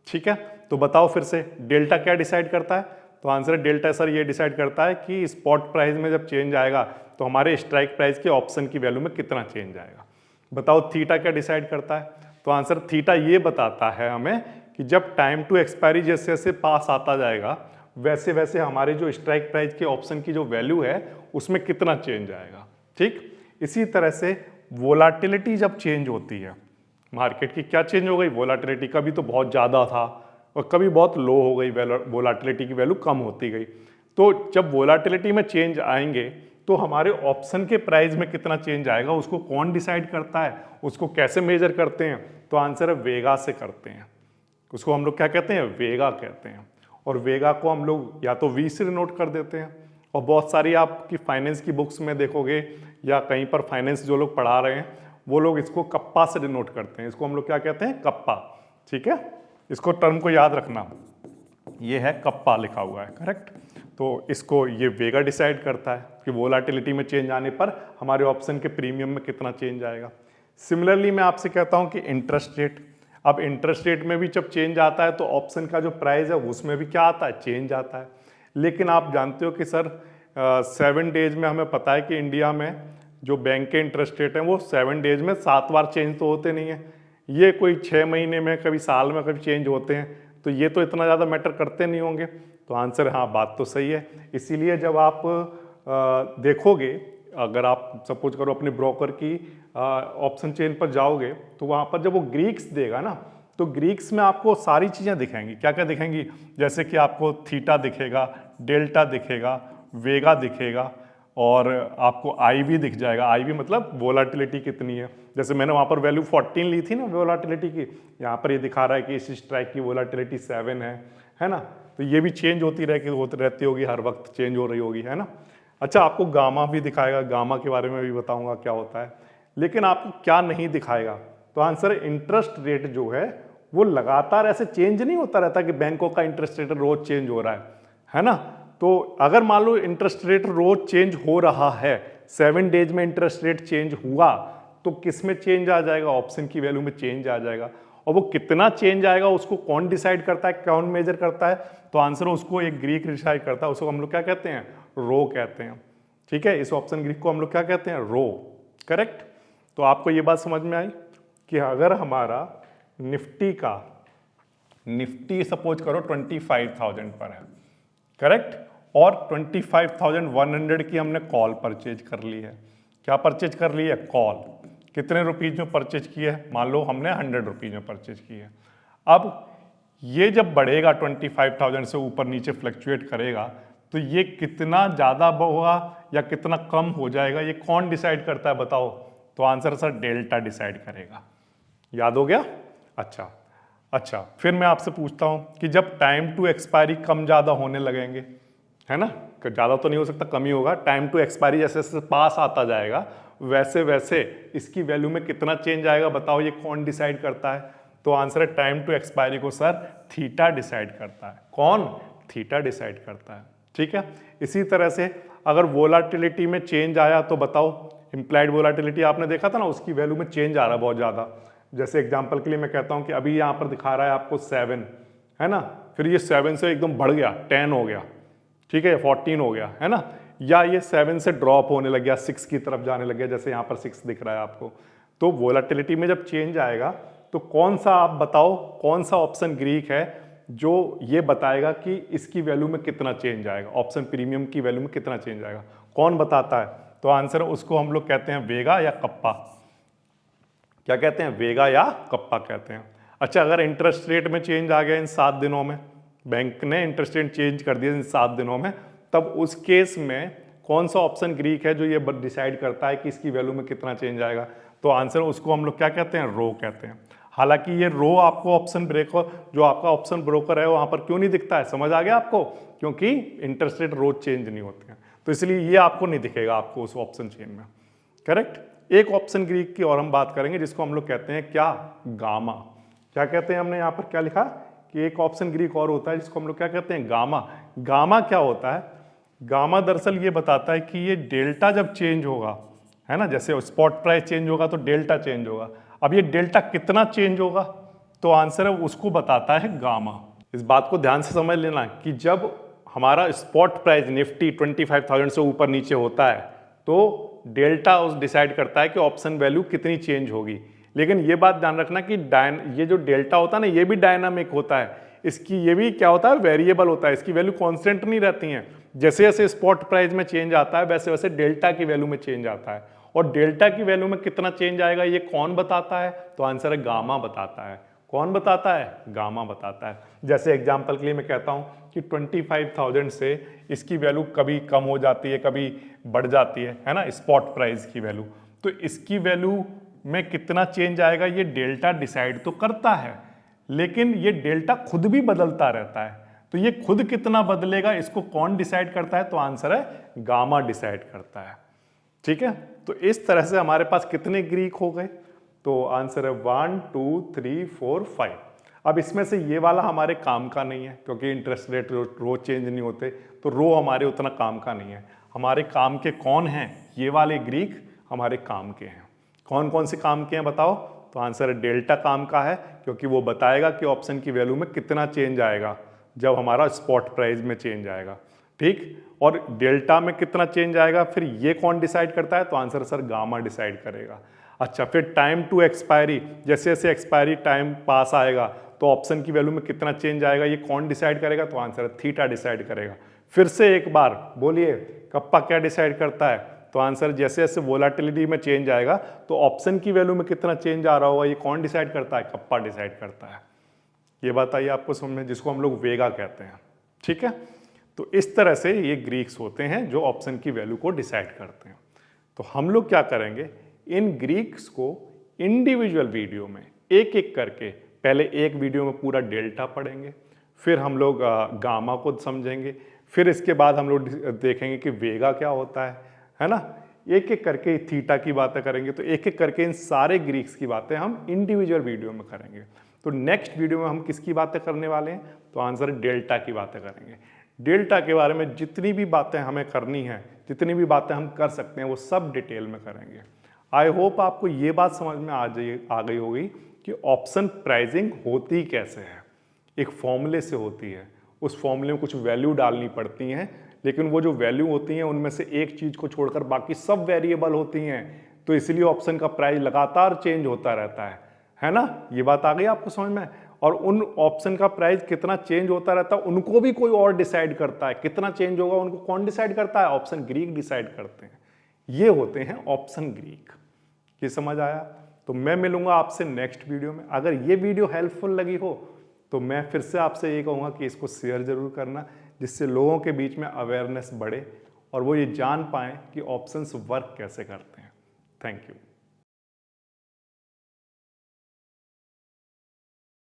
ठीक है। तो बताओ फिर से, डेल्टा क्या डिसाइड करता है? तो आंसर है डेल्टा सर ये डिसाइड करता है कि स्पॉट प्राइस में जब चेंज आएगा तो हमारे स्ट्राइक प्राइस के ऑप्शन की वैल्यू में कितना चेंज आएगा। बताओ थीटा क्या डिसाइड करता है? तो आंसर थीटा ये बताता है हमें कि जब टाइम टू एक्सपायरी जैसे जैसे पास आता जाएगा वैसे वैसे हमारे जो स्ट्राइक प्राइस के ऑप्शन की जो वैल्यू है उसमें कितना चेंज आएगा, ठीक। इसी तरह से वोलाटिलिटी जब चेंज होती है मार्केट की, क्या चेंज हो गई? वोलाटिलिटी कभी तो बहुत ज़्यादा था और कभी बहुत लो हो गई, वोलाटिलिटी की वैल्यू कम होती गई। तो जब वोलाटिलिटी में चेंज आएंगे तो हमारे ऑप्शन के प्राइस में कितना चेंज आएगा, उसको कौन डिसाइड करता है, उसको कैसे मेजर करते हैं? तो आंसर है वेगा से करते हैं। उसको हम लोग क्या कहते हैं? वेगा कहते हैं। और वेगा को हम लोग या तो वी से डिनोट कर देते हैं, और बहुत सारी आपकी फाइनेंस की बुक्स में देखोगे या कहीं पर फाइनेंस जो लोग पढ़ा रहे हैं वो लोग इसको कप्पा से डिनोट करते हैं। इसको हम लोग क्या कहते हैं? कप्पा, ठीक है। इसको टर्म को याद रखना, ये है कप्पा लिखा हुआ है, करेक्ट। तो इसको ये वेगा डिसाइड करता है कि वोलाटिलिटी में चेंज आने पर हमारे ऑप्शन के प्रीमियम में कितना चेंज आएगा। सिमिलरली मैं आपसे कहता हूं कि इंटरेस्ट रेट, अब इंटरेस्ट रेट में भी जब चेंज आता है तो ऑप्शन का जो प्राइस है उसमें भी क्या आता है, चेंज आता है। लेकिन आप जानते हो कि सर 7 डेज में हमें पता है कि इंडिया में जो बैंक के इंटरेस्ट रेट हैं वो 7 डेज में 7 बार चेंज तो होते नहीं हैं, ये कोई 6 महीने में, कभी साल में कभी चेंज होते हैं, तो ये तो इतना ज़्यादा मैटर करते नहीं होंगे। तो आंसर हाँ, बात तो सही है। इसीलिए जब आप देखोगे, अगर आप सपोज करो अपने ब्रोकर की ऑप्शन चेन पर जाओगे तो वहाँ पर जब वो ग्रीक्स देगा ना, तो ग्रीक्स में आपको सारी चीज़ें दिखाएंगी। क्या क्या दिखाएंगी, जैसे कि आपको थीटा दिखेगा, डेल्टा दिखेगा, वेगा दिखेगा, और आपको आई भी दिख जाएगा। आई भी मतलब वोलाटिलिटी कितनी है। जैसे मैंने वहाँ पर वैल्यू 14 ली थी ना वोलाटिलिटी की, यहाँ पर ये दिखा रहा है कि इस स्ट्राइक की वोलाटिलिटी 7 है ना। तो ये भी चेंज होती रहती होगी, हर वक्त चेंज हो रही होगी, है ना। अच्छा, आपको गामा भी दिखाएगा, गामा के बारे में भी बताऊंगा क्या होता है। लेकिन आपको क्या नहीं दिखाएगा, तो आंसर है इंटरेस्ट रेट जो है वो लगातार ऐसे चेंज नहीं होता रहता कि बैंकों का इंटरेस्ट रेट रोज चेंज हो रहा है ना। तो अगर मान लो इंटरेस्ट रेट रोज चेंज हो रहा है, 7 डेज में इंटरेस्ट रेट चेंज हुआ, तो किस में चेंज आ जाएगा, ऑप्शन की वैल्यू में चेंज आ जाएगा। और वो कितना चेंज आएगा उसको कौन डिसाइड करता है, कौन मेजर करता है, तो आंसर उसको एक ग्रीक डिसाइड करता है, उसको हम लोग क्या कहते हैं, रो कहते हैं। ठीक है, इस ऑप्शन ग्रीक को हम लोग क्या कहते हैं, रो। करेक्ट। तो आपको ये बात समझ में आई कि अगर हमारा निफ्टी सपोज करो 25,000 पर है, करेक्ट, और 25,100 की हमने कॉल परचेज कर ली है। क्या परचेज कर ली है, कॉल। कितने रुपीज में परचेज की है, मान लो हमने 100 रुपीज में परचेज की है। अब ये जब बढ़ेगा 25,000 से ऊपर नीचे फ्लक्चुएट करेगा, तो ये कितना ज़्यादा होगा या कितना कम हो जाएगा, ये कौन डिसाइड करता है बताओ। तो आंसर सर डेल्टा डिसाइड करेगा। याद हो गया। अच्छा, फिर मैं आपसे पूछता हूं कि जब टाइम टू एक्सपायरी कम ज़्यादा होने लगेंगे, है ना, ज़्यादा तो नहीं हो सकता, कम ही होगा, टाइम टू एक्सपायरी जैसे जैसे पास आता जाएगा वैसे वैसे इसकी वैल्यू में कितना चेंज आएगा, बताओ ये कौन डिसाइड करता है। तो आंसर है टाइम टू एक्सपायरी को सर थीटा डिसाइड करता है। कौन, थीटा डिसाइड करता है। ठीक है, इसी तरह से अगर वोलाटिलिटी में चेंज आया तो बताओ, इंप्लाइड वोलाटिलिटी आपने देखा था ना, उसकी वैल्यू में चेंज आ रहा है बहुत ज़्यादा। जैसे एग्जांपल के लिए मैं कहता हूँ कि अभी यहाँ पर दिखा रहा है आपको 7, है ना, फिर ये 7 से एकदम बढ़ गया, 10 हो गया, ठीक है, 14 हो गया, है ना, या ये 7 से ड्रॉप होने लग गया, 6 की तरफ जाने लग गया, जैसे यहाँ पर 6 दिख रहा है आपको। तो वोलाटिलिटी में जब चेंज आएगा तो कौन सा, आप बताओ कौन सा ऑप्शन ग्रीक है जो ये बताएगा कि इसकी वैल्यू में कितना चेंज आएगा, ऑप्शन प्रीमियम की वैल्यू में कितना चेंज आएगा, कौन बताता है। तो आंसर उसको हम लोग कहते हैं वेगा या कप्पा। क्या कहते हैं, वेगा या कप्पा कहते हैं। अच्छा, अगर इंटरेस्ट रेट में चेंज आ गया इन 7 दिनों में, बैंक ने इंटरेस्ट रेट चेंज कर दिया इन 7 दिनों में, तब उस केस में कौन सा ऑप्शन ग्रीक है जो ये डिसाइड करता है कि इसकी वैल्यू में कितना चेंज आएगा। तो आंसर उसको हम लोग क्या कहते हैं, रो कहते हैं। हालांकि ये रो आपको ऑप्शन ब्रोकर, जो आपका ऑप्शन ब्रोकर है वहां पर क्यों नहीं दिखता है, समझ आ गया आपको, क्योंकि इंटरेस्ट रेट रोज चेंज नहीं होते हैं, तो इसलिए ये आपको नहीं दिखेगा आपको उस ऑप्शन चेन में। करेक्ट। एक ऑप्शन ग्रीक की और हम बात करेंगे जिसको हम लोग कहते हैं क्या, गामा। क्या कहते हैं, हमने यहाँ पर क्या लिखा कि एक ऑप्शन ग्रीक और होता है जिसको हम लोग क्या कहते हैं, गामा। गामा क्या होता है, गामा दरअसल ये बताता है कि ये डेल्टा जब चेंज होगा, है ना, जैसे स्पॉट प्राइस चेंज होगा तो डेल्टा चेंज होगा। अब ये डेल्टा कितना चेंज होगा, तो आंसर है उसको बताता है गामा। इस बात को ध्यान से समझ लेना कि जब हमारा स्पॉट प्राइस निफ्टी 25,000 से ऊपर नीचे होता है तो डेल्टा उस डिसाइड करता है कि ऑप्शन वैल्यू कितनी चेंज होगी। लेकिन ये बात ध्यान रखना कि ये जो डेल्टा होता है ना, ये भी डायनामिक होता है, इसकी ये भी क्या होता है, वेरिएबल होता है, इसकी वैल्यू कांस्टेंट नहीं रहती है। जैसे जैसे स्पॉट प्राइस में चेंज आता है वैसे वैसे डेल्टा की वैल्यू में चेंज आता है, और डेल्टा की वैल्यू में कितना चेंज आएगा ये कौन बताता है, तो आंसर है गामा बताता है। कौन बताता है, गामा बताता है। जैसे एग्जांपल के लिए मैं कहता हूं कि 25,000 से इसकी वैल्यू कभी कम हो जाती है, कभी बढ़ जाती है ना, स्पॉट प्राइस की वैल्यू, तो इसकी वैल्यू में कितना चेंज आएगा ये डेल्टा डिसाइड तो करता है, लेकिन ये डेल्टा खुद भी बदलता रहता है। तो ये खुद कितना बदलेगा इसको कौन डिसाइड करता है, तो आंसर है गामा डिसाइड करता है। ठीक है, तो इस तरह से हमारे पास कितने ग्रीक हो गए, तो आंसर है 1 2 3 4 5। अब इसमें से ये वाला हमारे काम का नहीं है क्योंकि इंटरेस्ट रेट रोज चेंज नहीं होते, तो रो हमारे उतना काम का नहीं है। हमारे काम के कौन हैं, ये वाले ग्रीक हमारे काम के हैं। कौन कौन से काम किए हैं बताओ? तो आंसर है डेल्टा काम का है, क्योंकि वो बताएगा कि ऑप्शन की वैल्यू में कितना चेंज आएगा जब हमारा स्पॉट प्राइस में चेंज आएगा। ठीक, और डेल्टा में कितना चेंज आएगा फिर ये कौन डिसाइड करता है? तो आंसर सर गामा डिसाइड करेगा। अच्छा, फिर टाइम टू एक्सपायरी, जैसे जैसे एक्सपायरी टाइम पास आएगा तो ऑप्शन की वैल्यू में कितना चेंज आएगा ये कौन डिसाइड करेगा? तो आंसर है थीटा डिसाइड करेगा। फिर से एक बार बोलिए, कप्पा क्या डिसाइड करता है? तो आंसर जैसे जैसे वोलाटिलिटी में चेंज आएगा तो ऑप्शन की वैल्यू में कितना चेंज आ रहा होगा ये कौन डिसाइड करता है? कप्पा डिसाइड करता है। ये बात आई आपको समझ में, जिसको हम लोग वेगा कहते हैं। ठीक है, तो इस तरह से ये ग्रीक्स होते हैं जो ऑप्शन की वैल्यू को डिसाइड करते हैं। तो हम लोग क्या करेंगे, इन ग्रीक्स को इंडिविजुअल वीडियो में एक एक करके, पहले एक वीडियो में पूरा डेल्टा पढ़ेंगे, फिर हम लोग गामा को समझेंगे, फिर इसके बाद हम लोग देखेंगे कि वेगा क्या होता है ना। एक एक करके थीटा की बातें करेंगे। तो एक एक करके इन सारे ग्रीक्स की बातें हम इंडिविजुअल वीडियो में करेंगे। तो नेक्स्ट वीडियो में हम किसकी बातें करने वाले हैं? तो आंसर डेल्टा की बातें करेंगे। डेल्टा के बारे में जितनी भी बातें हमें करनी है, जितनी भी बातें हम कर सकते हैं, वो सब डिटेल में करेंगे। आई होप आपको ये बात समझ में आ गई होगी कि ऑप्शन प्राइसिंग होती कैसे है। एक फॉर्मूले से होती है, उस फॉर्मूले में कुछ वैल्यू डालनी पड़ती हैं, लेकिन वो जो वैल्यू होती हैं उनमें से एक चीज़ को छोड़कर बाकी सब वेरिएबल होती हैं। तो इसलिए ऑप्शन का प्राइस लगातार चेंज होता रहता है ना। ये बात आ गई आपको समझ में? और उन ऑप्शन का प्राइस कितना चेंज होता रहता है उनको भी कोई और डिसाइड करता है। कितना चेंज होगा उनको कौन डिसाइड करता है? ऑप्शन ग्रीक डिसाइड करते हैं। ये होते हैं ऑप्शन ग्रीक। ये समझ आया? तो मैं मिलूंगा आपसे नेक्स्ट वीडियो में। अगर ये वीडियो हेल्पफुल लगी हो तो मैं फिर से आपसे ये कहूँगा कि इसको शेयर जरूर करना, जिससे लोगों के बीच में अवेयरनेस बढ़े और वो ये जान पाएं कि ऑप्शंस वर्क कैसे करते हैं। Thank you.